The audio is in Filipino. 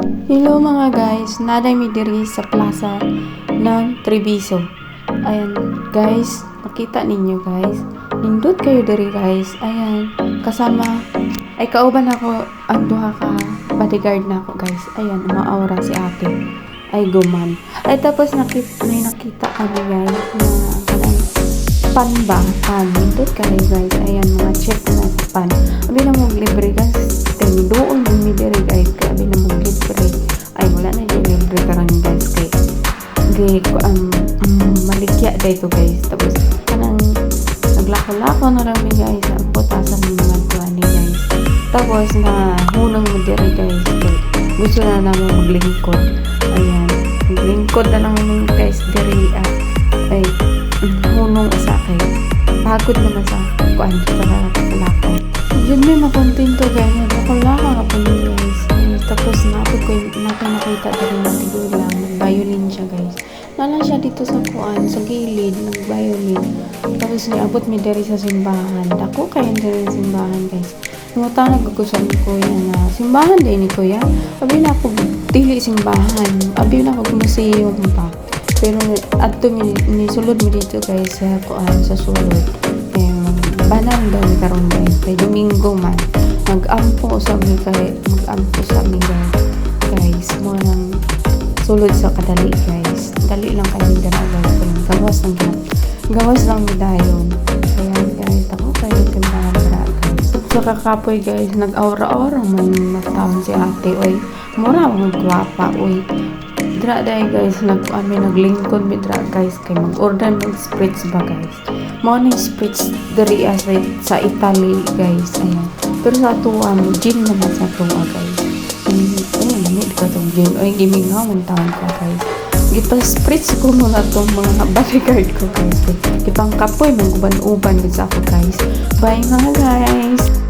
Hello mga guys, naday mi diri sa plaza ng Treviso. Ayan guys, makita ninyo guys. Nindot kayo diri guys. Ayan, kasama ay kauban ako ang duha ka bodyguard na ako guys. Ayan, umaawra si ate. Ay guman. Ay tapos nakita kami guys na kanang pan ba? Pan. Nindot kayo guys. Ayan, mga check na pan. Abi na mo libre guys. Doon mi diri guys. Abi na mo libre. Ay wala na yung libre karang guys kay ko maligya dito guys. Tapos kanang naglako-lako na lang mi guys ang putasan ng mga tuwan ni guys. Tapos na hunong mo diri guys kay gusto na namin maglingkod. Ayan, maglingkod na lang mi guys diri ay hunong sa kay pagod naman sa kuan sa lako. Yun may makontento guys. Nakulako na po guys. Tapos nakita dali na tigulang. Nag-violin siya guys. Nala siya dito sa kuan, sa gilid, nag-violin. Tapos niabot mi diri sa simbahan. Dako kayo diri sa simbahan guys. Nungutang nagkukusan ni kuya na simbahan din ni kuya. Abi na ako dili simbahan. Abi na ako museum pa. Pero adto ni sulod mi dito guys sa kuan, sa sulod. Banal daw ni karon guys. Kay Domingo man. Mag-ampo sa mi guys. Mo nang sulod sa kadali guys. Dali lang kayo dala guys. Gawas lang mi dayon. Kaya guys, ako kayo kandahan dara guys. Sa kakapoy guys, nag-aura-aura man matawon si ate oy. Mura mo gwapa oy. Dra day guys, naglingkod mi dra guys kay mag-order ng spritz ba guys. Morning spritz diri sa Italy guys. Ayan. Pero sa tuwa mo, gin naman sa tuwa guys. Ayun, hindi ka itong gin. Ay, giming nga, 1 taon ka guys. Gipa-spritz ko muna itong mga bodyguard ko guys. Gipang kapoy, mag-uban-uban sa ako guys. Bye mga guys!